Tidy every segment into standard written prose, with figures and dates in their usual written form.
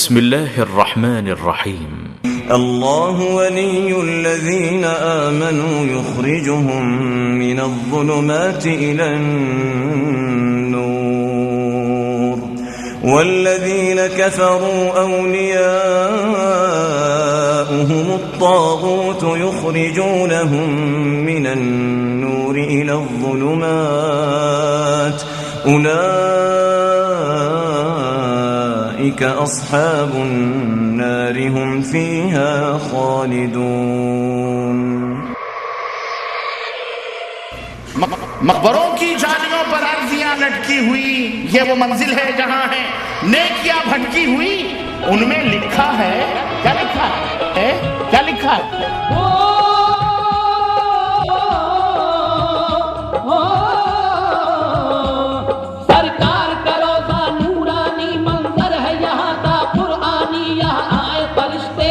بسم الله الرحمن الرحيم. الله ولي الذين آمنوا يخرجهم من الظلمات إلى النور والذين كفروا أولياؤهم الطاغوت يخرجونهم من النور إلى الظلمات أولئك أصحاب النار هم فيها خالدون. مقبروں کی جالیوں پر عرضیاں لٹکی ہوئی، یہ وہ منزل ہے جہاں ہے نیکیاں بھٹکی ہوئی. ان میں لکھا ہے، کیا لکھا ہے؟ کیا لکھا ہے؟ سرکار کا روضہ نورانی منظر ہے یہاں کا قرآنی. یہاں آئے فرشتے،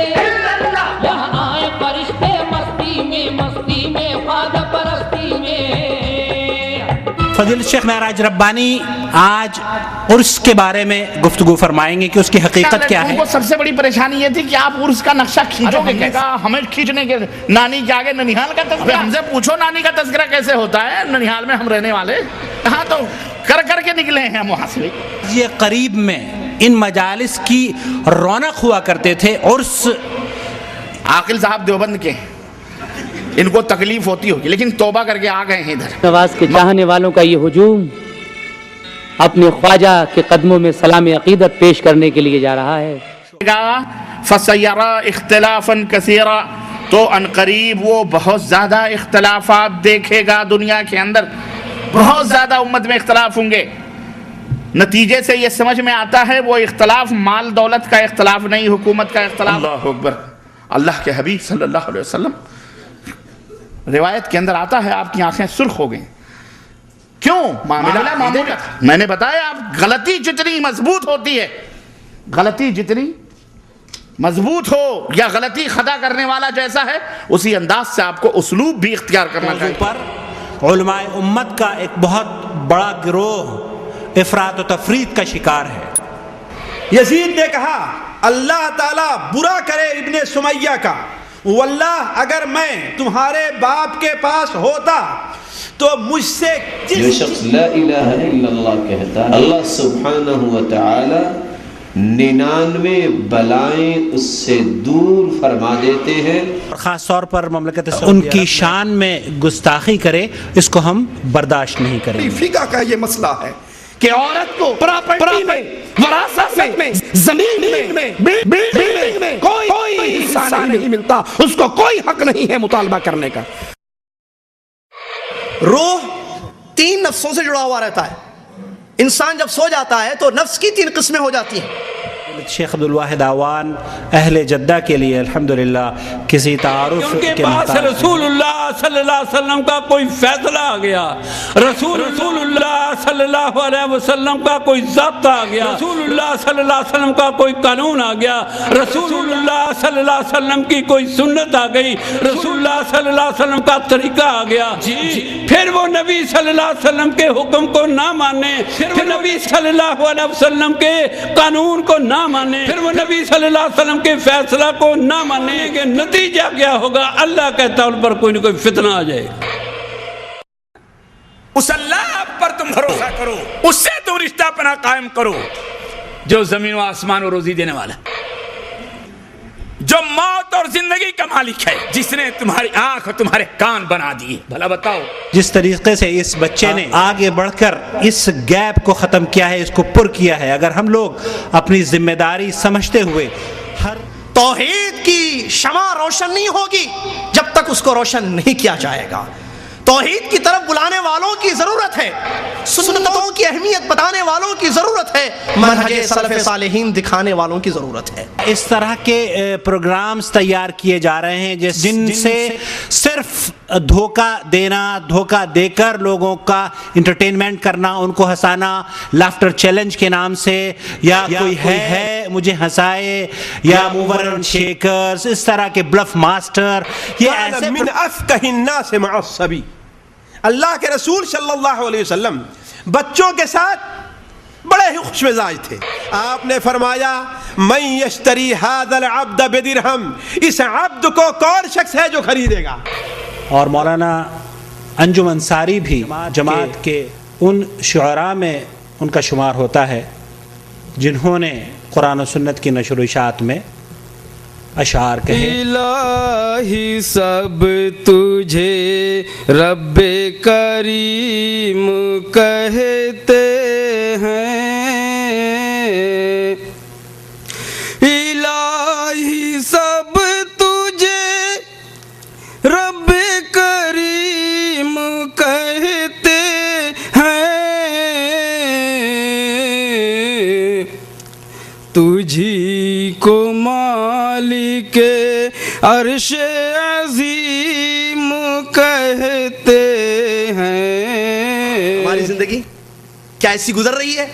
یہاں آئے فرشتے مستی میں خواجہ پرستی میں. فضیلت شیخ معراج ربانی آج عرس کے بارے میں گفتگو فرمائیں گے کہ اس کی حقیقت کیا ہے. سب سے بڑی پریشانی یہ تھی کہ آپ عرس کا نقشہ کھینچو گے کیسے؟ ہمیں کھینچنے کے نانی کے آگے ننیحال کا تذکرہ، ہم سے پوچھو نانی کا تذکرہ کیسے ہوتا ہے؟ ننیحال میں ہم رہنے والے کہاں تو کر کے نکلے ہیں ہم وہاں سے. یہ قریب میں ان مجالس کی رونق ہوا کرتے تھے. عرس عاقل صاحب دیوبند کے، ان کو تکلیف ہوتی ہوگی لیکن توبہ کر کے آ گئے ہیں ادھر. نواز کے چاہنے والوں کا یہ ہجوم اپنے خواجہ کے قدموں میں سلام عقیدت پیش کرنے کے لیے جا رہا ہے. فَسَيَرَا اخْتِلَافًا كَثِيرًا، تو عنقریب وہ بہت زیادہ اختلافات دیکھے گا دنیا کے اندر. بہت زیادہ امت میں اختلاف ہوں گے. نتیجے سے یہ سمجھ میں آتا ہے وہ اختلاف مال دولت کا اختلاف نہیں، حکومت کا اختلاف. اللہ اکبر. اللہ کے حبیب صلی اللہ علیہ وسلم روایت کے اندر آتا ہے آپ کی آنکھیں سرخ ہو گئیں. کیوں؟ معاملہ معمولی. میں نے بتایا آپ غلطی جتنی مضبوط ہوتی ہے، غلطی جتنی مضبوط ہو یا غلطی خطا کرنے والا جیسا ہے اسی انداز سے آپ کو اسلوب بھی اختیار کرنا چاہیے. پر علماء امت کا ایک بہت بڑا گروہ افراط و تفریط کا شکار ہے. یزید نے کہا اللہ تعالیٰ برا کرے ابن سمیہ کا، واللہ اگر میں تمہارے باپ کے پاس ہوتا تو مجھ سے جو شخص لا الہ الا اللہ کہتا ہے اللہ سبحانہ وتعالی 99 بلائیں اس سے دور فرما دیتے ہیں. خاص طور پر مملکت ان کی شان میں گستاخی کرے، اس کو ہم برداشت نہیں کریں. فقہ کا یہ مسئلہ ہے کہ عورت کو پراپرٹی میں، وراثت میں، زمین میں، بلڈنگ میں کوئی حصہ نہیں ملتا، اس کو کوئی حق نہیں ہے مطالبہ کرنے کا. روح 3 نفسوں سے جڑا ہوا رہتا ہے. انسان جب سو جاتا ہے تو نفس کی 3 قسمیں ہو جاتی ہیں. شیخ عبدالواحد اعوان اہل جدہ کے لیے الحمدللہ کسی تعارف کے پاس رسول اللہ صلی اللہ علیہ وسلم کا کوئی فیصلہ آ گیا، رسول اللہ صلی اللہ علیہ وسلم کا کوئی ضابطہ آ گیا، رسول اللہ صلی اللہ علیہ وسلم کا کوئی قانون آ گیا، رسول اللہ صلی اللہ علیہ وسلم کی کوئی سنت آ گئی، رسول اللہ صلی اللہ علیہ وسلم کا طریقہ آ گیا، پھر وہ نبی صلی اللہ علیہ وسلم کے حکم کو نہ مانے، پھر نبی صلی اللہ علیہ وسلم کے قانون کو نہ مانے، پھر وہ نبی صلی اللہ علیہ وسلم کے فیصلہ کو نہ مانے، کہ نتیجہ کیا ہوگا؟ اللہ کہتا ہے ان پر کوئی نہ کوئی فتنہ آ جائے. اس اللہ پر تم بھروسہ کرو، اس سے تم رشتہ پناہ قائم کرو جو زمین و آسمان و روزی دینے والا، جو موت اور زندگی کا مالک ہے، جس نے تمہاری آنکھ اور تمہارے کان بنا دیے. بھلا بتاؤ جس طریقے سے اس بچے نے آگے بڑھ کر اس گیپ کو ختم کیا ہے، اس کو پر کیا ہے. اگر ہم لوگ اپنی ذمہ داری سمجھتے ہوئے ہر توحید کی شمع روشن نہیں ہوگی جب تک اس کو روشن نہیں کیا جائے گا. توحید کی طرف بلانے والوں کی ضرورت ہے، سنتوں کی اہمیت بتانے والوں کی ضرورت ہے، منہج سلف صالحین دکھانے والوں کی ضرورت ہے. اس طرح کے پروگرامز تیار کیے جا رہے ہیں جن سے صرف دھوکہ دینا، دھوکہ دے کر لوگوں کا انٹرٹینمنٹ کرنا، ان کو ہنسانا، لافٹر چیلنج کے نام سے، یا کوئی ہے مجھے ہنسائے، یا موور اینڈ شیکرز، اس طرح کے بلف ماسٹر. یہ ایسے من افقہ الناس مع الصبی. اللہ کے رسول صلی اللہ علیہ وسلم بچوں کے ساتھ بڑے ہی خوش مزاج تھے. آپ نے فرمایا من یشتری ھذا العبد بدرہم، اس عبد کو کون شخص ہے جو خریدے گا؟ اور مولانا انجم انصاری بھی جماعت کے ان شعراء میں ان کا شمار ہوتا ہے جنہوں نے قرآن و سنت کی نشر و اشاعت میں اشعار کہے۔ الہی سب تجھے رب کریم کہتے ہیں، الہی سب تجھے رب کریم کہتے ہیں، تجھی کو مالک عرش عظیم کہتے ہیں۔ ہماری زندگی کیا ایسی گزر رہی ہے؟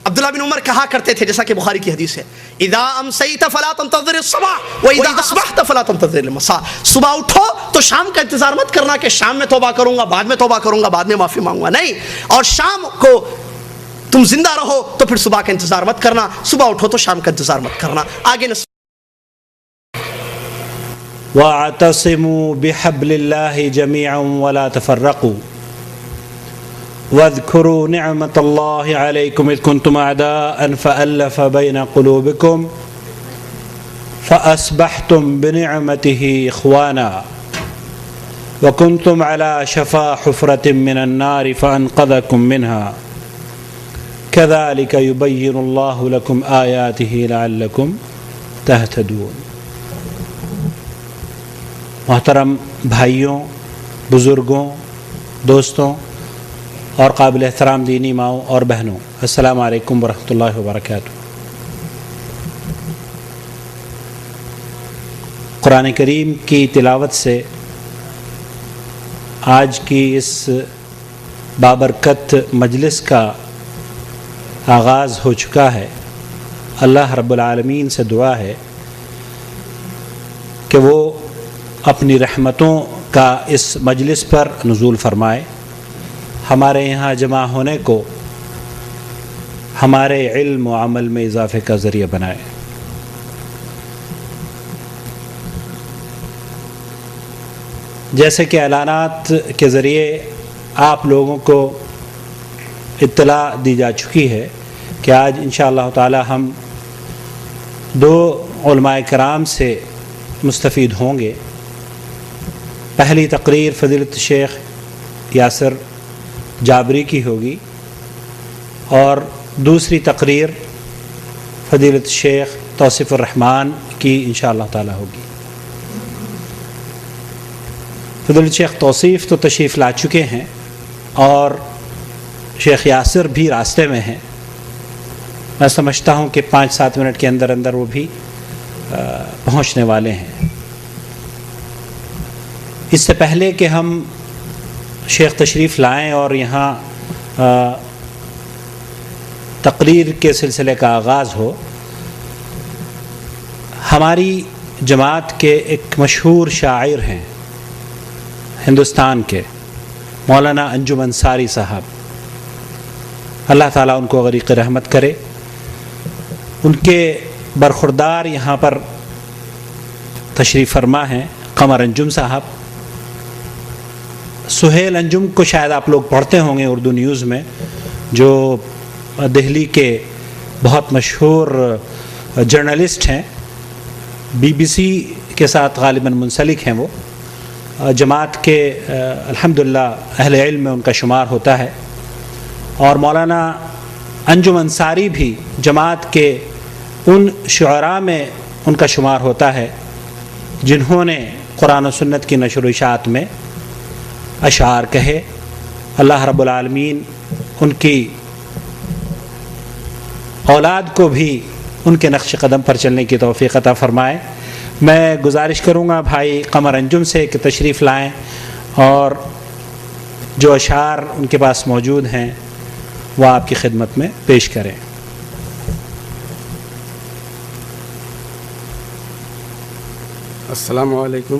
عبداللہ بن عمر کہا کرتے تھے، جیسا کہ بخاری کی حدیث ہے، اذا امسیت فلا تنتظر الصبح واذا اصبحت فلا تنتظر المساء، صبح اٹھو تو شام کا انتظار مت کرنا کہ شام میں توبہ کروں گا، بعد میں توبہ کروں گا، بعد میں معافی مانگوں گا، نہیں، اور شام کو تم زندہ رہو تو پھر صبح کا انتظار مت کرنا، صبح اٹھو تو شام کا انتظار مت کرنا۔ آگے وَاعْتَصِمُوا بِحَبْلِ اللَّهِ جَمِيعًا وَلَا تَفَرَّقُوا وَاذْكُرُوا نِعْمَةَ اللَّهِ عَلَيْكُمْ إِذْ كُنْتُمْ أَعْدَاءً فَأَلَّفَ بَيْنَ قُلُوبِكُمْ فَأَصْبَحْتُمْ بِنِعْمَتِهِ إِخْوَانًا وَكُنْتُمْ عَلَى شَفَا حُفْرَةٍ مِّنَ النَّارِ فَأَنْقَذَكُم مِّنْهَا كَذَلِكَ يُبَيِّنُ اللَّهُ لَكُمْ آيَاتِهِ لَعَلَّكُمْ تَهْتَدُونَ۔ محترم بھائیوں، بزرگوں، دوستوں اور قابل احترام دینی ماؤں اور بہنوں، السلام علیکم ورحمۃ اللہ وبرکاتہ۔ قرآن کریم کی تلاوت سے آج کی اس بابرکت مجلس کا آغاز ہو چکا ہے۔ اللہ رب العالمین سے دعا ہے کہ وہ اپنی رحمتوں کا اس مجلس پر نزول فرمائے، ہمارے یہاں جمع ہونے کو ہمارے علم و عمل میں اضافے کا ذریعہ بنائے۔ جیسے کہ اعلانات کے ذریعے آپ لوگوں کو اطلاع دی جا چکی ہے کہ آج انشاءاللہ تعالی ہم دو علماء کرام سے مستفید ہوں گے۔ پہلی تقریر فضیلت شیخ یاسر جابری کی ہوگی اور دوسری تقریر فضیلت شیخ توصیف الرحمن کی انشاءاللہ تعالی ہوگی۔ فضیلت شیخ توصیف تو تشریف لا چکے ہیں اور شیخ یاسر بھی راستے میں ہیں، میں سمجھتا ہوں کہ 5-7 منٹ کے اندر اندر وہ بھی پہنچنے والے ہیں۔ اس سے پہلے کہ ہم شیخ تشریف لائیں اور یہاں تقریر کے سلسلے کا آغاز ہو، ہماری جماعت کے ایک مشہور شاعر ہیں ہندوستان کے، مولانا انجم انصاری صاحب، اللہ تعالیٰ ان کو غریق رحمت کرے۔ ان کے برخوردار یہاں پر تشریف فرما ہیں قمر انجم صاحب۔ سہیل انجم کو شاید آپ لوگ پڑھتے ہوں گے اردو نیوز میں، جو دہلی کے بہت مشہور جرنلسٹ ہیں، BBC کے ساتھ غالباً منسلک ہیں، وہ جماعت کے الحمدللہ اہل علم میں ان کا شمار ہوتا ہے۔ اور مولانا انجم انصاری بھی جماعت کے ان شعراء میں ان کا شمار ہوتا ہے جنہوں نے قرآن و سنت کی نشر و اشاعت میں اشعار کہے۔ اللہ رب العالمین ان کی اولاد کو بھی ان کے نقش قدم پر چلنے کی توفیق عطا فرمائے۔ میں گزارش کروں گا بھائی قمر انجم سے کہ تشریف لائیں اور جو اشعار ان کے پاس موجود ہیں وہ آپ کی خدمت میں پیش کریں۔ السلام علیکم۔